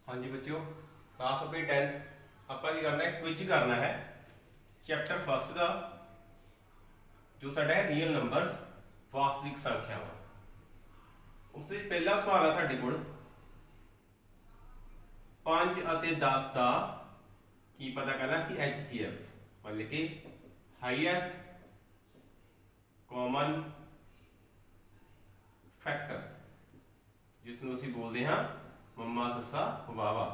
हाँ जी बच्चों, क्लास अपनी 10th ਆਪਾਂ ਕੀ ਕਰਨਾ ਹੈ, क्विज करना है चैप्टर फस्ट का जो साडा है रियल नंबर्स वास्तविक संख्यावां। उस विच पहला सवाल है ਤੁਹਾਡੇ ਕੋਲ 5 ਅਤੇ 10 ਦਾ ਕੀ पता करना ਸੀ HCF मतलब कि हाईएस्ट कॉमन फैक्टर जिसनों ਅਸੀਂ बोलते हैं मम्मा ससा वावा।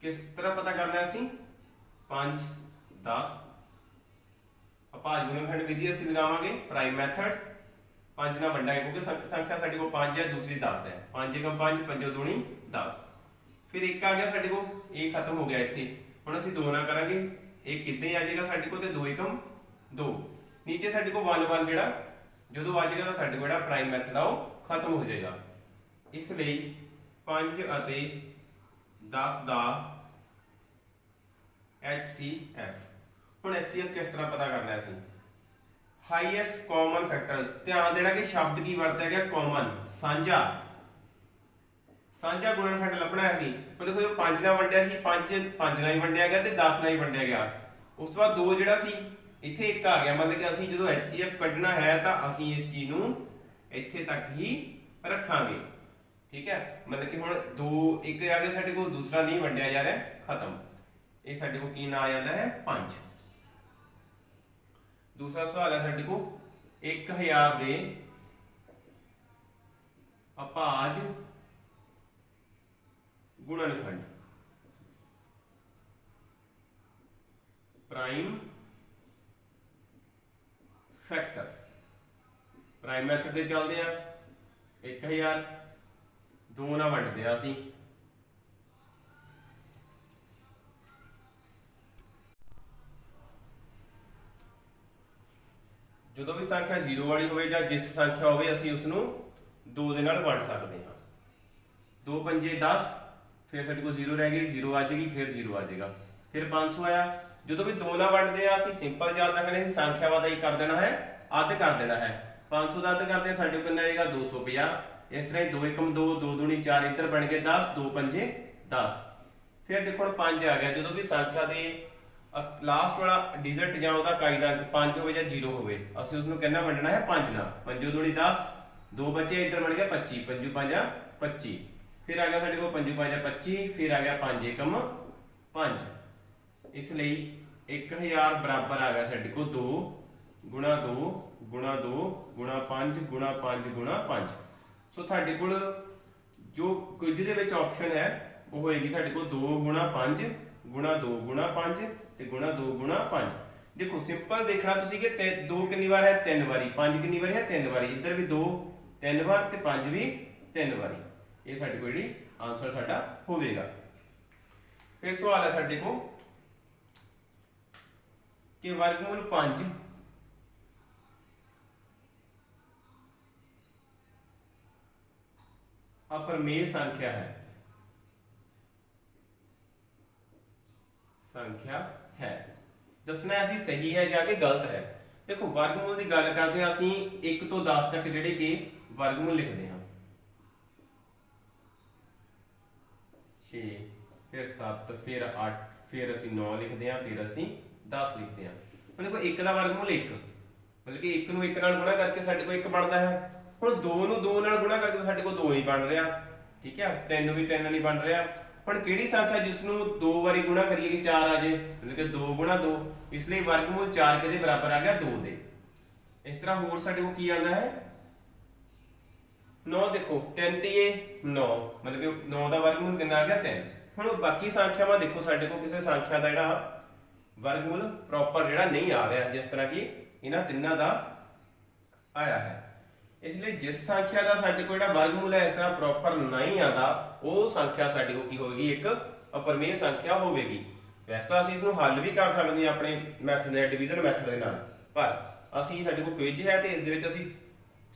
किस तरह पता करना है असी 5 10 भाज गुणनखंड विधि असी लगावांगे प्राइम मैथड 5 ना वंडा है क्योंकि संख्या साडे को 5 है, दूसरी 10 है। 5 एकम 5 5 दूनी 10, फिर एक आ गया साडे को, एक खत्म हो गया इत्थे। हुण असी 2 ना करांगे, एक किद्दां ही आ जाएगा साडे को, ते 2 एकम 2 नीचे साडे को 1 1 जिहड़ा जदों आ जाएगा तां साडे को जिहड़ा प्राइम मैथड आ वो खत्म हो जाएगा। इसलिए 5 ਅਤੇ 10 ਦਾ HCF। ਹੁਣ HCF किस तरह पता करना है? हाईएस्ट कॉमन फैक्टर्स, ध्यान देना कि शब्द की वरत्या गया कॉमन, साझा। साझा गुणनखंड लभना है। देखो जो 5 ਨਾਲ ਵੰਡਿਆ ਸੀ 5 5 ਨਾਲ ਹੀ ਵੰਡਿਆ ਗਿਆ ਤੇ 10 ਨਾਲ ਹੀ ਵੰਡਿਆ ਗਿਆ। ਉਸ ਤੋਂ ਬਾਅਦ 2 ਜਿਹੜਾ ਸੀ ਇੱਥੇ 1 ਆ ਗਿਆ, मतलब कि ਅਸੀਂ ਜਦੋਂ HCF ਕੱਢਣਾ ਹੈ ਤਾਂ ਅਸੀਂ ਇਸ ਚੀਜ਼ ਨੂੰ ਇੱਥੇ ਤੱਕ ਹੀ ਰੱਖਾਂਗੇ। ठीक है, मतलब कि हुण 2 1 आ गया साडे को, दूसरा नहीं वंडिया जा रहा, खत्म। ये साडे को की ना आ जाता है 5। दूसरा सवाल है साडे को 1000 दे अभाज गुणनखंड प्राइम फैक्टर। प्राइम मैथड से चलते हैं 1000 2 ना वंडते हैं असी, जो भी संख्या 0 वाली हो जिस संख्या हो असी उसनू 2 दे नाल वंड सकते हैं। 2 पंजे 10, फिर साडे को 0 रह गई, 0 आ जाएगी, फिर 0 आ जाएगा, फिर 500 आया। जो भी 2 ना वंडते हैं असी सिंपल याद रखना है, संख्या का ही कर देना है, अध कर देना है। 500 का अध करते हैं साडे को कितना आएगा 250। इस तरह 2 एकम 2 2 दूनी 4, इधर बन गए 10, 2 पंजे 10। फिर देखो 5 आ गया, जो भी संख्या के लास्ट वाला डिजिट या उसका काई का अंक 5 हो या 0 हो, असं उसको कहना वंडना है 5 ना। 5 दूनी 10, 2 बचे, इधर बन गया 25, 5 5 25। फिर आ गया साडे को 5 5 25, फिर आ गया 5 एकम 5। इसलिए 1000 बराबर आ गया साडे को 2 गुणा 2 गुणा 2 गुणा 5 गुणा 5 गुणा 5। सो थाडे कोल जो क्विज दे विच ऑप्शन है वो होएगी थाडे कोल 2 गुणा 5 गुणा 2 गुणा 5 ते गुणा 2 गुणा 5। देखो सिंपल देखना तुसी कि 2 कितनी बार है 3 बारी, 5 कितनी बार है 3 बारी, इधर भी 2 3 बार ते 5 भी 3 बारी। ये साडे कोल जिहड़ी आंसर साडा होवेगा। फिर सवाल है साडे को कि वर्गमूल 5 अपरमेय संख्या है। संख्या है दसना है सही है जाके गलत है। देखो वर्गमूल की गल करते हैं असी 1 तो 10 तक जेडे कि वर्गमूल लिखते हैं 6, फिर 7, फिर 8, फिर असी 9 लिखते हैं, फिर असी 10 लिखते हैं। देखो 1 का वर्गमूल 1, मतलब कि 1 नूं 1 नाल गुणा करके साडे को 1 बनता है। ਹੁਣ 2 ਨੂੰ 2 ਨਾਲ ਗੁਣਾ ਕਰਕੇ ਸਾਡੇ ਕੋਲ 2 ਨਹੀਂ ਬਣ ਰਿਹਾ, ਠੀਕ ਹੈ। 3 ਨੂੰ ਵੀ 3 ਨਹੀਂ ਬਣ ਰਿਹਾ। ਹੁਣ ਕਿਹੜੀ ਸੰਖਿਆ ਜਿਸ ਨੂੰ 2 ਵਾਰੀ ਗੁਣਾ ਕਰੀਏ ਕਿ 4 ਆ ਜਾਏ, ਮਤਲਬ ਕਿ 2 ਗੁਣਾ 2, ਇਸ ਲਈ ਵਰਗਮੂਲ 4 ਕਿਹਦੇ ਬਰਾਬਰ ਆ ਗਿਆ 2 ਦੇ। ਇਸ ਤਰ੍ਹਾਂ ਹੋਰ ਸਾਡੇ ਕੋਲ ਕੀ ਆਂਦਾ ਹੈ 9। ਦੇਖੋ 3 ਤੇ 9, ਮਤਲਬ ਕਿ 9 ਦਾ ਵਰਗਮੂਲ ਕਿੰਨਾ ਆ ਗਿਆ 3। ਹੁਣ ਬਾਕੀ ਸੰਖਿਆਵਾਂ ਦੇਖੋ ਸਾਡੇ ਕੋਲ ਕਿਸੇ ਸੰਖਿਆ ਦਾ ਜਿਹੜਾ ਵਰਗਮੂਲ ਪ੍ਰੋਪਰ ਜਿਹੜਾ ਨਹੀਂ ਆ ਰਿਹਾ, ਜਿਸ ਤਰ੍ਹਾਂ ਕਿ ਇਹਨਾਂ ਤਿੰਨਾਂ ਦਾ ਆਇਆ ਹੈ। इसलिए जिस संख्या का साडे को वर्गमूल है इस तरह प्रॉपर नहीं आता, वो संख्या साडे को की होगी एक अपरमेय संख्या होगी। वैसे तो असीं इसनूं हल भी कर सकते हैं अपने मैथड डिवीजन मैथड के नाल, पर असीं साडे को क्विज है तो इस दे विच असीं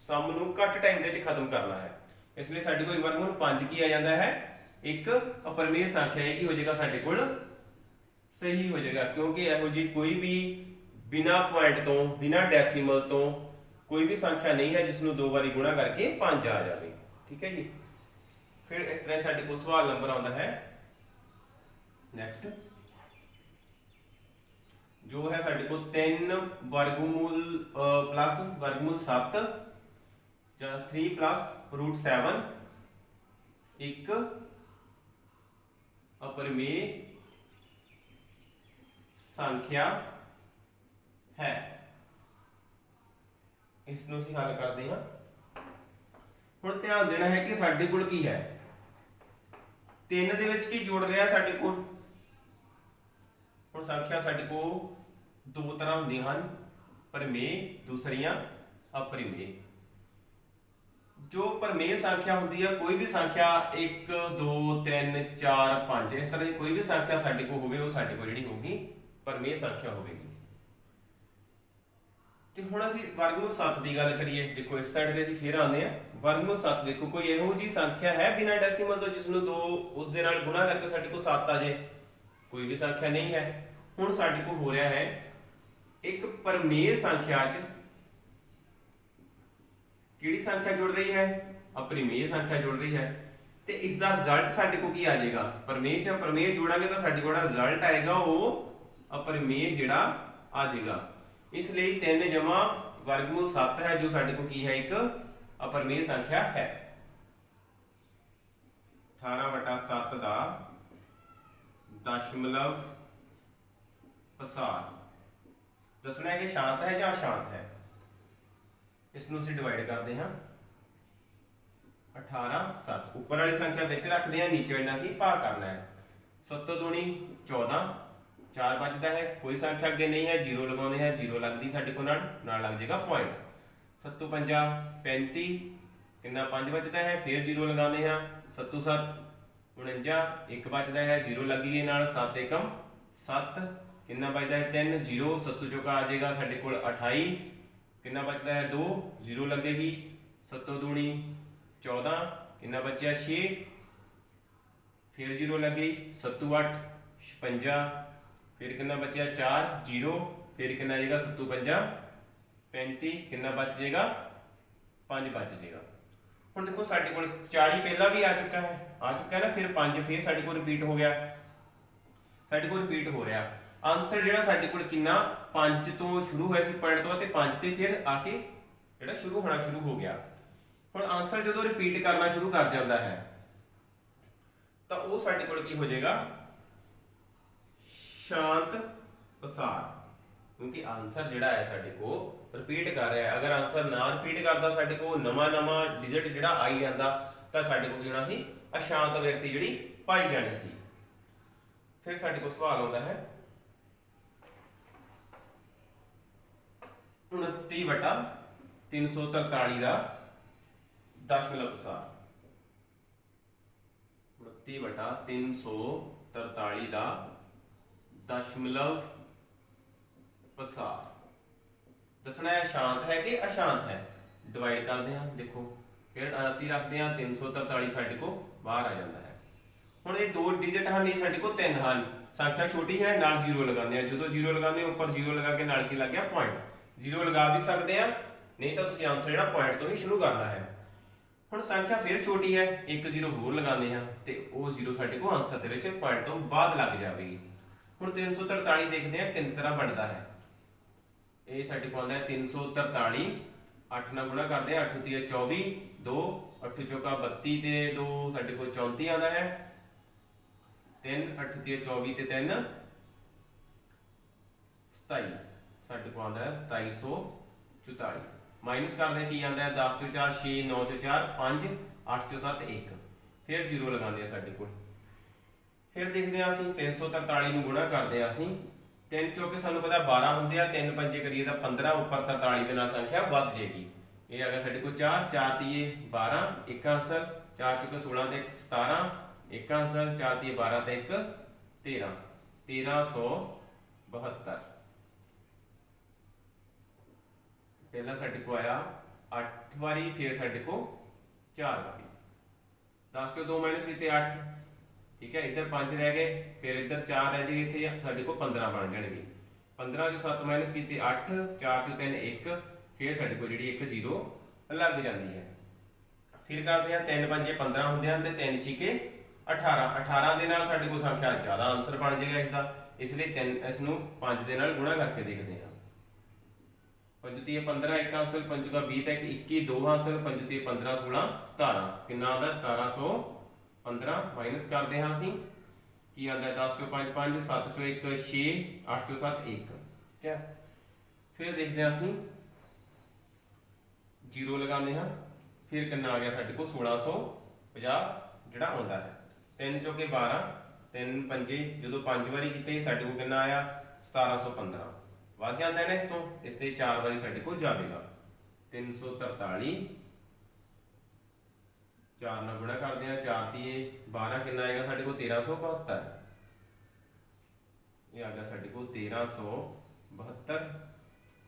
सम नूं घट टाइम दे विच खत्म करना है। इसलिए साडे को वर्गमूल 5 की आ जाता है एक अपरमेय संख्या की हो जाएगा साडे कोल सही हो जाएगा, क्योंकि इहो जी कोई भी बिना पॉइंट तो बिना डेसीमल तो कोई भी संख्या नहीं है जिसनों 2 बारी गुणा करके 5 आ जाए, ठीक है जी। फिर इस तरह साडे को सवाल नंबर आता है ਨੈਕਸਟ ਜੋ ਹੈ ਸਾਡੇ ਕੋਲ 3 ਵਰਗਮੂਲ ਪਲੱਸ ਵਰਗਮੂਲ 7 ਜਾਂ 3 ਪਲੱਸ रूट 7 ਇੱਕ अपरिमेय संख्या है। इसनूं ਅਸੀਂ हल करते हैं। ਹੁਣ ਧਿਆਨ देना है कि ਸਾਡੇ ਕੋਲ ਕੀ है 3 ਦੇ ਵਿੱਚ ਕੀ ਜੁੜ ਰਿਹਾ ਸਾਡੇ ਕੋਲ। ਹੁਣ ਸੰਖਿਆ ਸਾਡੇ ਕੋਲ ਦੋ ਤਰ੍ਹਾਂ ਹੁੰਦੀਆਂ ਹਨ, ਪਰਿਮੇय दूसरियां अपरिमेय। जो परमेय संख्या होती है कोई भी संख्या 1 2 3 4 5 इस तरह की कोई भी संख्या साडे को होवे वो साडे को जिहड़ी होगी परमेय संख्या होगी। ते हुण असीं वर्गमूल 7 की गल करिए। देखो इस साइड ते असीं फिर आने आ वर्गमूल 7। देखो कोई इहो जी संख्या है बिना डेसिमल तो जिसनूं 2 उस दे नाल गुणा करके साडे को 7 आ जाए, कोई भी संख्या नहीं है। हुण साडे को हो रहा है एक परमेय संख्या च किहड़ी संख्या जुड़ रही है अपरिमेय संख्या जुड़ रही है। तो इसका रिजल्ट साडे को की आ जाएगा परमेय च परमेय जोड़ांगे तो साडे को रिजल्ट आएगा वो अपरिमेय जिहड़ा आ जाएगा। इसलिए 3 जमा वर्गमूल 7 है जो साडे को की है एक अपरिमेय संख्या है। 18/7 का दशमलव पसार दसना है कि शांत है या अशांत है। इसनूं असीं डिवाइड करते हैं 18 7 ऊपर वाली संख्या विच रखते हैं, नीचे वाली असीं भाग करना है। 7 दूनी 14 4 बचता है, कोई संख्या अगे नहीं है, जीरो लगाते हैं, जीरो लगती साडे को नाल लग जाएगा पॉइंट। 7 5 35 कितना 5 बचता है, फिर जीरो लगाते हैं। 7 7 49 1 बचता है, जीरो लगी गई नाल 7 एकम 7 कितना बचता है 3 जीरो 7 चौका आ जाएगा साडे कोल 28 कितना बचता है 2 जीरो लगेगी। 7 दूनी 14 कितना बचा 6 फिर जीरो लग गई। 7 8 56 फिर कितना बचा 4 जीरो फिर कितना आएगा 7 5 35 कितना बच जाएगा 5 बच जाएगा। हुण देखो साडे कोल 40 पहला भी आ चुका है ना, फिर 5 फिर साडे कोल रिपीट हो गया, साडे कोल रिपीट हो रहा। आंसर जिहड़ा साडे कोल कितना 5 तो शुरू होया सी पॉइंट तो, 5 ते फिर आके जिहड़ा शुरू होना शुरू हो गया। हुण आंसर जो रिपीट करना शुरू कर जाता है तो वो साडे कोल की हो जाएगा शांत पसार, क्योंकि आंसर जिहड़ा है साडे को रिपीट कर रहा है। अगर आंसर ना रिपीट करता साडे को नवा डिजिट जिहड़ा आई जांदा तां साडे को की होना सी अशांत व्यक्ति जिहड़ी पाई जानी सी। फिर साडे को सवाल आउंदा है 29/343 का दशमलव पसार। 29/343 का दशमलव पसार दसना है शांत है कि अशांत है। डिवाइड करते हैं, देखो फिर 29 रखते हैं, 343 साडे को बाहर आ जाता है। हुण ये 2 डिजिट हैं, ये साडे को 3 हैं, संख्या छोटी है नाल जीरो लगाते हैं। जो जीरो लगाते हैं ऊपर जीरो लगा के नाल की लग गया पॉइंट, जीरो लगा भी सकते हैं, नहीं तो तुसीं आंसर जिहड़ा पॉइंट तो ही शुरू करना है। हुण संख्या फिर छोटी है, एक जीरो होर लगाते हैं तो वो जीरो साडे को आंसर दे विच पॉइंट तो बाद लग जाएगी। हुण 343 देखते हैं किस तरह बनता है। ये साडे को आंदा है 343 8 नाल गुणा करते हैं, 8 × 24 2 8 चौका 32 ते 2 साडे को 34 आंदा है। 3 8 × 24 ते 3 27 साडे को आंदा है 2744। माइनस करते हैं की आंदा है 10 चों 4 6 9 चों 4 5 8 चों 7 1 फिर जीरो लगाते हैं साडे कोल। फिर देखते हैं असीं 343 नूं गुणा करते हैं असीं 3 चौके सानूं पता 12 हुंदे आ, 3 पंजे करिए तां 15 ऊपर 43 दे नाल संख्या वध जाएगी। ये आ गया साडे कोल 4 4 तीए 12 एक आंसर, 4 चौके 16 ते 17 एक आंसर, 4 तीए 12 ते 1 13 1372। पहला साडे को आया 8 बारी, फिर साडे को 4 बारी। 10 चों 2 माइनस किए 8, ठीक है, इधर 5 रह गए, फिर इधर 4 रह गए, इतने साडे को 15 बन जाएंगे। 15 चों 7 माइनस किए 8, 4 चों 3 1, फिर साडे को जिहड़ी एक जीरो लग जाती है। फिर करते हैं 3 पंजे 15 होंगे हैं, 3 छिके 18 18 ਦੇ ਨਾਲ ਸਾਡੇ ਕੋਲ ਸੰਖਿਆ ਜ਼ਿਆਦਾ ਆਨਸਰ ਬਣ ਜਾਏਗਾ ਇਸ ਦਾ, ਇਸ ਲਈ 3 ਇਸ ਨੂੰ 5 ਦੇ ਨਾਲ ਗੁਣਾ ਕਰਕੇ ਦੇਖਦੇ ਹਾਂ। 5 ਤੀਏ 15 1 ਹਾਸਲ 5 का 20 तक 21 2 ਹਾਸਲ 5 ਤੀਏ 15 16 17 ਕਿੰਨਾ ਆਉਂਦਾ 1715 ਮਾਈਨਸ ਕਰਦੇ ਹਾਂ ਅਸੀਂ ਕੀ ਆਉਂਦਾ 10 ਚੋਂ 5 5 7 ਚੋਂ 1 6 8 ਚੋਂ 7 1 ਠੀਕ ਹੈ। ਫਿਰ ਦੇਖਦੇ ਹਾਂ ਅਸੀਂ 0 ਲਗਾਉਂਦੇ ਹਾਂ, ਫਿਰ ਕਿੰਨਾ ਆ ਗਿਆ ਸਾਡੇ ਕੋਲ 1650 ਜਿਹੜਾ ਆਉਂਦਾ ਹੈ। 3 ਚੋਂ 12 3 ਪੰਜੇ ਜਦੋਂ 5 ਵਾਰੀ ਕੀਤੇ ਸਾਡੇ ਕੋਲ ਕਿੰਨਾ ਆਇਆ 1715 ਵੱਧ ਜਾਂਦਾ ਹੈ ਨਾ ਇਸ ਤੋਂ, ਇਸ ਤੇ 4 ਵਾਰੀ ਸਾਡੇ ਕੋਲ ਜਾਵੇਗਾ 343 4 ਨਾਲ ਗੁਣਾ ਕਰਦੇ ਆ 4 ਤੀਏ 12 ਕਿੰਨਾ ਆਏਗਾ ਸਾਡੇ ਕੋਲ 1372 ਇਹ ਆ ਗਿਆ ਸਾਡੇ ਕੋਲ 1372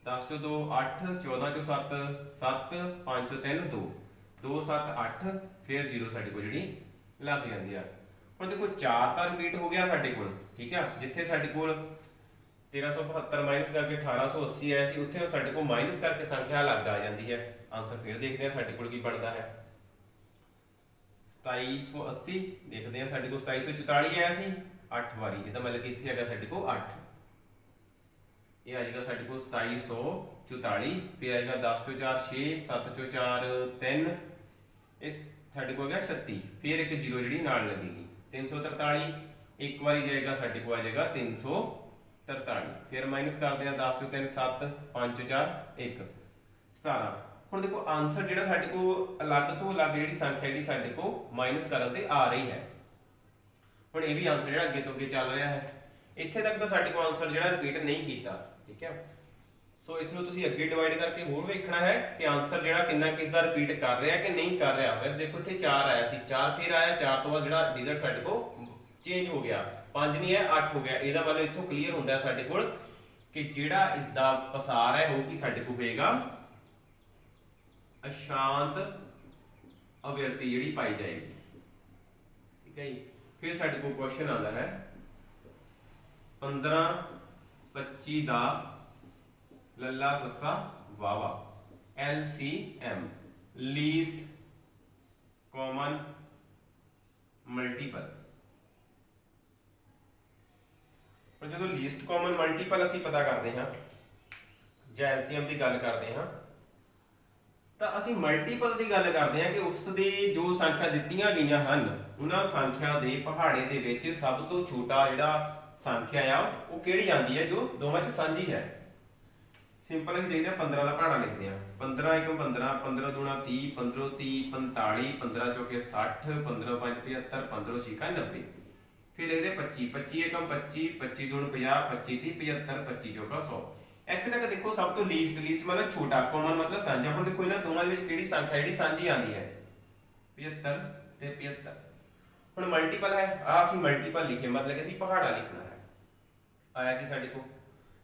10 ਚੋਂ 2 8 14 ਚੋਂ 7 7 5 ਚੋਂ 3 2 2 7 8 ਫਿਰ 0 ਸਾਡੇ ਕੋਲ ਜਿਹੜੀ ਲੱਗ ਜਾਂਦੀ ਆ। ਹੁਣ ਦੇਖੋ 4 ਤਾਂ ਰਿਪੀਟ ਹੋ ਗਿਆ ਸਾਡੇ ਕੋਲ ਠੀਕ ਆ, ਜਿੱਥੇ ਸਾਡੇ ਕੋਲ 1372 ਮਾਈਨਸ ਕਰਕੇ 1880 ਆਇਆ ਸੀ ਉੱਥੇ ਸਾਡੇ ਕੋਲ ਮਾਈਨਸ ਕਰਕੇ ਸੰਖਿਆ ਅਲੱਗ ਆ ਜਾਂਦੀ ਹੈ। ਆਨਸਰ ਫਿਰ ਦੇਖਦੇ ਆ ਸਾਡੇ ਕੋਲ ਕੀ ਬਣਦਾ ਹੈ 2780 ਦੇਖਦੇ ਆ ਸਾਡੇ ਕੋਲ 2744 ਆਇਆ ਸੀ 8 ਵਾਰੀ, ਇਹਦਾ ਮਤਲਬ ਕਿ ਇੱਥੇ ਹੈਗਾ ਸਾਡੇ ਕੋਲ 8 ਇਹ ਆ ਜਾਏਗਾ ਸਾਡੇ ਕੋਲ 2744 ਫਿਰ ਆਏਗਾ 10 ਚੋਂ 4 6 7 ਚੋਂ 4 3 ਇਸ ਸਾਡੇ ਕੋਲ ਆ ਗਿਆ 36 ਫਿਰ ਇੱਕ 0 ਜਿਹੜੀ ਨਾਲ ਲੱਗੇਗੀ 343 ਇੱਕ ਵਾਰੀ ਜਾਏਗਾ ਸਾਡੇ ਕੋਲ ਆ ਜਾਏਗਾ 343 ਫਿਰ ਮਾਈਨਸ ਕਰਦੇ ਆ 10 ਚੋਂ 3 7 5 ਚੋਂ 4 1 17 ਹੁਣ ਦੇਖੋ ਆਨਸਰ ਜਿਹੜਾ ਸਾਡੇ ਕੋਲ ਅਲੱਗ ਤੋਂ ਅਲੱਗ ਜਿਹੜੀ ਸੰਖਿਆ ਜਿਹੜੀ ਸਾਡੇ ਕੋਲ ਮਾਈਨਸ ਕਰਨ ਤੇ ਆ ਰਹੀ ਹੈ। ਹੁਣ ਇਹ ਵੀ ਆਨਸਰ ਜਿਹੜਾ ਅੱਗੇ ਤੋਂ ਅੱਗੇ ਚੱਲ ਰਿਹਾ ਹੈ, ਇੱਥੇ ਤੱਕ ਤਾਂ ਸਾਡੇ ਕੋਲ ਆਨਸਰ ਜਿਹੜਾ ਰਿਪੀਟ ਨਹੀਂ ਕੀਤਾ ਠੀਕ ਹੈ। ਸੋ ਇਸ ਨੂੰ ਤੁਸੀਂ ਅੱਗੇ ਡਿਵਾਈਡ ਕਰਕੇ ਹੋਰ ਵੇਖਣਾ ਹੈ ਕਿ ਆਨਸਰ ਜਿਹੜਾ ਕਿੰਨਾ ਕਿਸ ਦਾ ਰਿਪੀਟ ਕਰ ਰਿਹਾ ਕਿ ਨਹੀਂ ਕਰ ਰਿਹਾ। ਵੈਸੇ ਦੇਖੋ ਇੱਥੇ 4 ਆਇਆ ਸੀ 4 ਫਿਰ ਆਇਆ 4 ਤੋਂ ਬਾਅਦ ਜਿਹੜਾ ਡਿਜਿਟ ਸਾਡੇ ਕੋਲ ਚੇਂਜ ਹੋ ਗਿਆ 5 ਨਹੀਂ ਹੈ 8 ਹੋ ਗਿਆ। ਇਹਦਾ ਮਤਲਬ ਇੱਥੋਂ ਕਲੀਅਰ ਹੁੰਦਾ ਹੈ ਸਾਡੇ ਕੋਲ ਕਿ ਜਿਹੜਾ ਇਸ ਦਾ ਪਸਾਰ ਹੈ ਉਹ ਕੀ ਸਾਡੇ ਕੋਲ ਹੋਏਗਾ ਅਸ਼ਾਂਤ ਅਵਿਰਤੀ ਜਿਹੜੀ ਪਾਈ ਜਾਏਗੀ ਠੀਕ ਹੈ ਜੀ। ਫਿਰ ਸਾਡੇ ਕੋਲ ਕੁਐਸਚਨ ਆਉਂਦਾ ਹੈ 15 25 ਦਾ ਲੱਲਾ ਸੱਸਾ ਵਾਵਾ LCM ਲੀਸਟ ਕਾਮਨ ਮਲਟੀਪਲ। ਹੁਣ ਜਦੋਂ ਲੀਸਟ ਕਾਮਨ ਮਲਟੀਪਲ ਅਸੀਂ ਪਤਾ ਕਰਦੇ ਹਾਂ ਜਾਂ LCM ਦੀ ਗੱਲ ਕਰਦੇ ਹਾਂ ਤਾਂ ਅਸੀਂ ਮਲਟੀਪਲ ਦੀ ਗੱਲ ਕਰਦੇ ਹਾਂ ਕਿ ਉਸ ਦੀ ਜੋ ਸੰਖਿਆ ਦਿੱਤੀਆਂ ਗਈਆਂ ਹਨ ਉਹਨਾਂ ਸੰਖਿਆ ਦੇ ਪਹਾੜੇ ਦੇ ਵਿੱਚ ਸਭ ਤੋਂ ਛੋਟਾ ਜਿਹੜਾ ਸੰਖਿਆ ਆ ਉਹ ਕਿਹੜੀ ਆਂਦੀ ਹੈ ਜੋ ਦੋਵਾਂ 'ਚ ਸਾਂਝੀ ਹੈ। ਸਿੰਪਲ ਅਸੀਂ ਦੇਖਦੇ ਹਾਂ 15 ਦਾ ਪਹਾੜਾ ਲਿਖਦੇ ਹਾਂ 15 1 15 15 2 30 15 30 45 15 ਚੌਕੇ 60 15 5 75 15 6 90 ਫਿਰ ਇਹਦੇ 25 25 1 25 25 2 50 25 30 75 25 ਚੌਕਾ 100। ਇੱਥੇ ਤੱਕ ਦੇਖੋ ਸਭ ਤੋਂ ਲੀਸਟ ਮਤਲਬ ਛੋਟਾ ਕਾਮਨ ਮਤਲਬ ਸਾਂਝਾ। ਹੁਣ ਦੇਖੋ ਇਹਨਾਂ ਦੋਵਾਂ ਦੇ ਵਿੱਚ ਕਿਹੜੀ ਸੰਖਿਆ ਜਿਹੜੀ ਸਾਂਝੀ ਆਂਦੀ ਹੈ 75 ਤੇ 75। ਹੁਣ ਮਲਟੀਪਲ ਹੈ ਆ ਅਸੀਂ ਮਲਟੀਪਲ ਲਿਖੇ ਮਤਲਬ ਕਿ ਅਸੀਂ ਪਹਾੜਾ ਲਿਖਣਾ ਹੈ। ਆਇਆ ਕਿ ਸਾਡੇ ਕੋਲ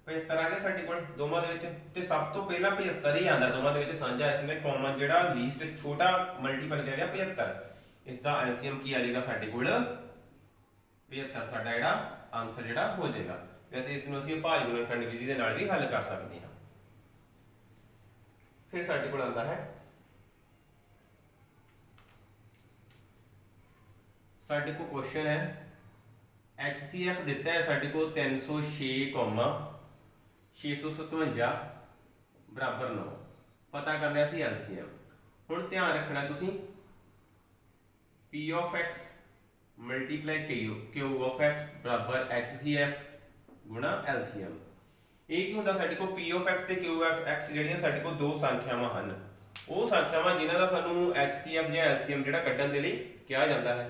75 ਆ ਗਿਆ ਸਾਡੇ ਕੋਲ ਦੋਵਾਂ ਦੇ ਵਿੱਚ ਤੇ ਸਭ ਤੋਂ ਪਹਿਲਾਂ 75 ਹੀ ਆਂਦਾ ਦੋਵਾਂ ਦੇ ਵਿੱਚ ਸਾਂਝਾ ਹੈ। ਤੇ ਕਾਮਨ ਜਿਹੜਾ ਲੀਸਟ ਛੋਟਾ ਮਲਟੀਪਲ ਕਹਿ ਰਿਹਾ 75 ਇਸ ਦਾ LCM ਕੀ ਆ ਜਾਏਗਾ ਸਾਡੇ ਕੋਲ 75 ਸਾਡਾ ਜਿਹੜਾ ਆਨਸਰ ਜਿਹੜਾ ਹੋ ਜਾਏਗਾ। ਵੈਸੇ ਇਸ ਨੂੰ ਅਸੀਂ ਭਾਜ ਗੁਣਨਖੰਡ ਵਿਧੀ ਦੇ ਨਾਲ ਵੀ ਹੱਲ ਕਰ ਸਕਦੇ ਹਾਂ। ਫਿਰ ਸਾਡੇ ਕੋਲ ਆਉਂਦਾ ਹੈ ਸਾਡੇ ਕੋਲ ਕੁਐਸਚਨ ਹੈ HCF ਦਿੱਤਾ ਹੈ ਸਾਡੇ ਕੋਲ 306, 657 ਬਰਾਬਰ 9 ਪਤਾ ਕਰਨਾ ਸੀ LCM। ਹੁਣ ਧਿਆਨ ਰੱਖਣਾ ਤੁਸੀਂ P of x multiply Q of x ਬਰਾਬਰ HCF ਗੁਣਾ LCM। ਇਹ ਕੀ ਹੁੰਦਾ ਸਾਡੇ ਕੋਲ P of x ਤੇ Q of x ਜਿਹੜੀਆਂ ਸਾਡੇ ਕੋਲ ਦੋ ਸੰਖਿਆਵਾਂ ਹਨ ਉਹ ਸੰਖਿਆਵਾਂ ਜਿਨ੍ਹਾਂ ਦਾ ਸਾਨੂੰ HCF ਜਾਂ LCM ਜਿਹੜਾ ਕੱਢਣ ਦੇ ਲਈ ਕਿਹਾ ਜਾਂਦਾ ਹੈ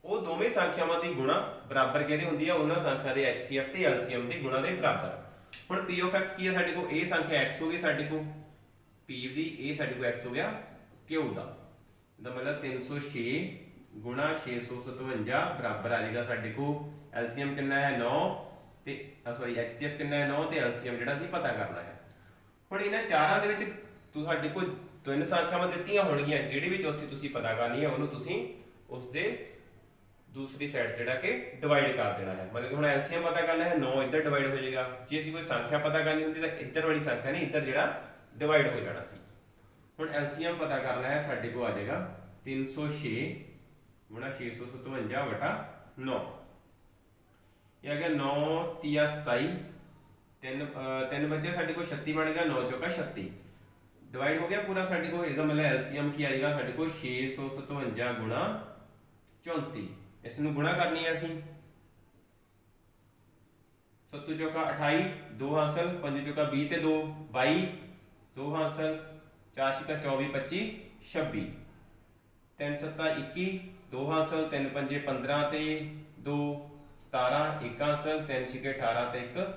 ਉਹ ਦੋਵੇਂ ਸੰਖਿਆਵਾਂ ਦੀ ਗੁਣਾ ਬਰਾਬਰ ਕਿਹਦੇ ਹੁੰਦੀ ਹੈ ਉਹਨਾਂ ਸੰਖਿਆ ਦੇ HCF ਤੇ LCM ਦੀ ਗੁਣਾ ਦੇ ਬਰਾਬਰ। ਹੁਣ P of x ਕੀ ਹੈ ਸਾਡੇ ਕੋਲ ਇਹ ਸੰਖਿਆ x ਹੋ ਗਈ ਸਾਡੇ ਕੋਲ P ਦੀ ਇਹ ਸਾਡੇ ਕੋਲ x ਹੋ ਗਿਆ Q ਦਾ ਮਤਲਬ 306 ਗੁਣਾ 657 ਬਰਾਬਰ ਆ ਜਾਏਗਾ ਸਾਡੇ ਕੋਲ LCM ਕਿੰਨਾ ਹੈ 9 ਤੇ ਸੌਰੀ HCF ਕਿੰਨਾ ਹੈ 9 ਤੇ LCM ਜਿਹੜਾ ਅਸੀਂ ਪਤਾ ਕਰਨਾ ਹੈ। ਹੁਣ ਇਹਨਾਂ ਚਾਰਾਂ ਦੇ ਵਿੱਚ ਤੁਹਾਡੇ ਕੋਲ ਤਿੰਨ ਸੰਖਿਆਵਾਂ ਦਿੱਤੀਆਂ ਹੋਣਗੀਆਂ ਜਿਹੜੀ ਵੀ ਚੌਥੀ ਤੁਸੀਂ ਪਤਾ ਕਰਨੀ ਹੈ ਉਹਨੂੰ ਤੁਸੀਂ ਉਸ ਦੇ ਦੂਸਰੀ ਸਾਈਡ ਜਿਹੜਾ ਕਿ ਡਿਵਾਈਡ ਕਰ ਦੇਣਾ ਹੈ। ਮਤਲਬ ਕਿ ਹੁਣ LCM ਪਤਾ ਕਰਨਾ ਹੈ 9 ਇੱਧਰ ਡਿਵਾਈਡ ਹੋ ਜਾਏਗਾ। ਜੇ ਅਸੀਂ ਕੋਈ ਸੰਖਿਆ ਪਤਾ ਕਰਨੀ ਹੁੰਦੀ ਤਾਂ ਇੱਧਰ ਵਾਲੀ ਸੰਖਿਆ ਨਹੀਂ ਇੱਧਰ ਜਿਹੜਾ ਡਿਵਾਈਡ ਹੋ ਜਾਣਾ ਸੀ। ਹੁਣ LCM ਪਤਾ ਕਰਨਾ ਹੈ ਸਾਡੇ ਕੋਲ ਆ ਜਾਏਗਾ 306 गुणा 657/9। ये आ गया 9 तिया 27, तीन बचे साढ़े को 36 बन गया, 9 चौका 36 डिवाइड हो गया पूरा साढ़े को। इसका मतलब एलसीएम की आएगा साढ़े को 657 गुणा 34। इसनों गुणा करनी है असी 7 चौका 28, 2 हासिल, 5 चौका 20 ते 2 22, 2 हासिल, 4 छिका 24 25 26, 3 7 21, 2 हासिल, 3 5 15 ते 2 17, 1 हासिल, 3 छिके 18 ते 1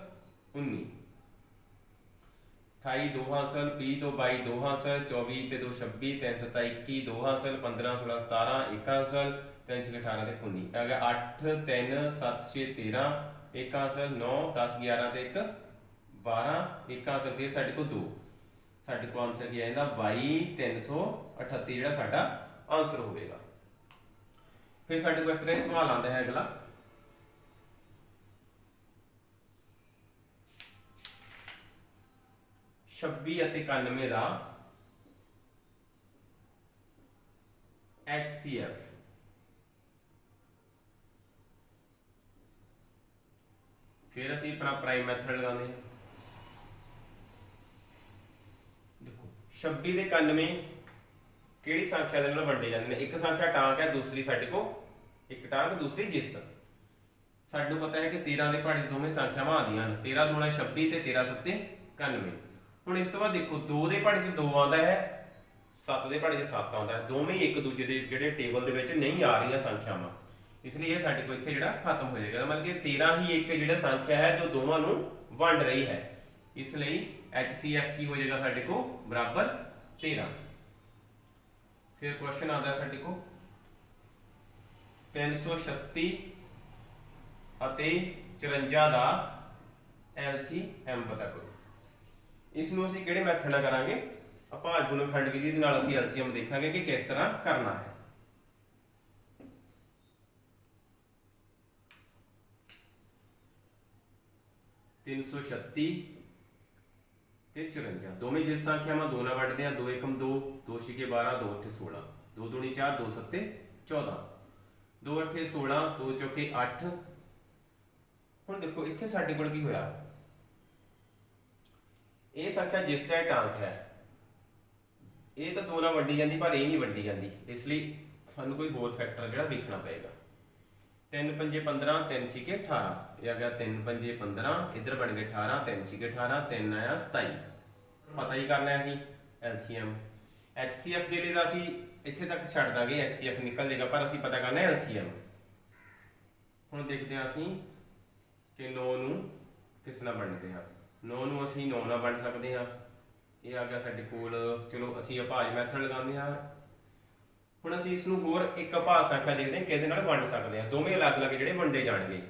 19, 28 2 हासिल, 20 तो 22 2 हासिल, 24 ते 2 26, 3 7 21, 2 हासिल, 15 16 17, 1 हासिल, 3 छिके 18 ते 19 आ गया 8 3 7 6 13, 1 हासिल, 9 10 11 ते 1 12, 1 हासिल, फिर साढ़े को 2, साढ़े को आंसर की आएगा 22,338 जिहड़ा साडा आंसर होगा। फिर साढ़े को इस तरह सवाल आता है अगला, छब्बी 91 का HCF। फिर असी अपना प्राइम मैथड लगाने हैं। देखो 26 ते 91 किहड़ी संख्या दे नाल वंडे जांदे ने? एक संख्या टांक है, दूसरी साडे को एक टांक, दूसरी जिस्त। साडू पता है कि 13 के पहाड़े दोवें संख्यावां आदियां ने, 13 दूना 26 ते 13 सत्ते 91। हुण इस तो बाद देखो 2 के पहाड़े च 2 आउंदा है, 7 के पहाड़े च 7 आउंदा है, दोवें एक दूजे के जिहड़े टेबल दे विच नहीं आ रही संख्यावां, इसलिए यह साडे को इत्थे जिहड़ा खत्म हो जाएगा। मतलब कि 13 ही एक जिहड़ा संख्या है जो दोवां नूं वंड रही है, इसलिए HCF की हो जाएगा साडे को बराबर 13। फिर क्वेश्चन आता है साडे को 336 ਅਤੇ 54 ਦਾ LCM पता करो। इसनूं असीं किहड़े मैथड नाल करांगे? भाज गुणनखंड विधि दे नाल असीं LCM देखांगे कि किस तरह करना है। तीन सौ 36 ते 54 दोवें जिस संख्यावां 2 नाल वंडदे आ, 2 एकम 2, 2 छिके 12, 2 अठे 16, 2 दूनी 4, 2 सत्ते 14, 2 अठे 16, 2 चौके 8। हुण देखो इत्थे साडे कोल की होया, ये संख्या जिस दा टांक है, ये तो 2 नाल वंडी जांदी पर ये नहीं वंडी जांदी, इसलिए सानू कोई होर फैक्टर जिहड़ा देखना पएगा। 3 पंजे 15, 3 छिके 18, ये आ गया 3 पंजे 15, इधर बन गए 18, 3 छिके 18, 3 आया 27। पता ही करना है LCM। HCF के लिए असीं इत्थे तक छड्ड दांगे, HCF निकल जाएगा, पर असीं पता करना है LCM। हुण देखते हैं असीं कि 9 नूं किस नाल वंडदे हां। 9 नूं असीं 9 नाल वंड सकदे हां, ये आ गया साडे कोल। चलो असीं अभाज मैथड लगांदे हां। हुण असीं इसनूं होर एक अभाज संख्या देखदे हां किहदे नाल वंड सकदे हां। दोवें अलग अलग जिहड़े वंडे जाणगे।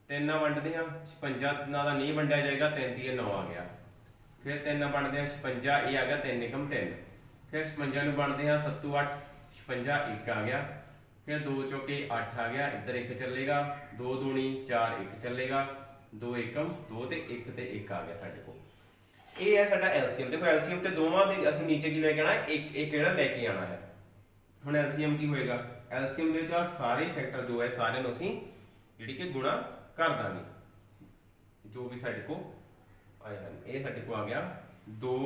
3 नाल वंडदे हां, 56 नाल नहीं वंडिया जाएगा, 3 × 9 आ गया। फिर 3 नाल वंडदे हां 56, ये आ गया 3 एकम 3। फिर 56 नूं वंडदे हां 7 8, 56 1 आ गया। फिर 2 चौके 8 आ गया, इधर 1 चलेगा, 2 दूनी 4 1 चलेगा, 2 एकम 2 ते 1 ते 1 आ गया साडे को। ये है साडा LCM। देखो LCM ते दोवां दे असीं नीचे की लेके आना, एक एक किहड़ा लेके आना है। हुण LCM की होएगा, LCM दे विच सारे फैक्टर जो है सारे नूं असीं जिहड़ी कि गुणा कर दांगे जो भी साडे को आए हैं। ये साडे को आ गया 2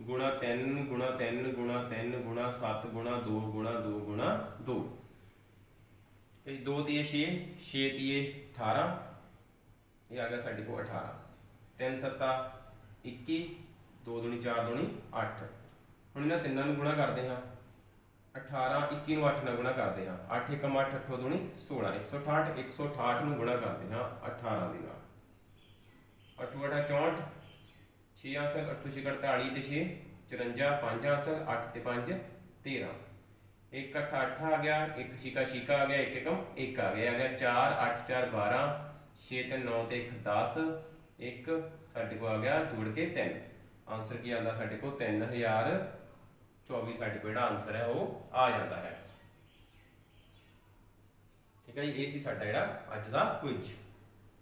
× 3 × 3 × 3 × 7 × 2 × 2 × 2, 2 तीए 6, 6 तीए 18, ये आ गया साडे को 18। 3 7 21, 2 दूनी 4 दूनी 8। हुण इन्हां तिन्नां नूं गुणा करदे हां, 18 21 नूं 8 नाल गुणा करदे हां, 8 एकम 8, 8 दूनी 16, 168, 168 नूं गुणा करदे हां 18 दे नाल, 8 8 64, 6 आंसर 8 6 48 ते 6 54, 5 आंसर 8 ते 5 13, 1 8 8 आ गया, 1 छिका छिका आ गया, 1 एकम 1 आ गया, 4 8 4 12, 6 3 9 ते 1 10, 1 साडे को आ गया जोड़ के 3। आंसर की आता साडे को 3024 साडे को जिहड़ा आंसर है वो आ जाता है। ठीक है जी, ये सी साडा जिहड़ा अज दा क्विज।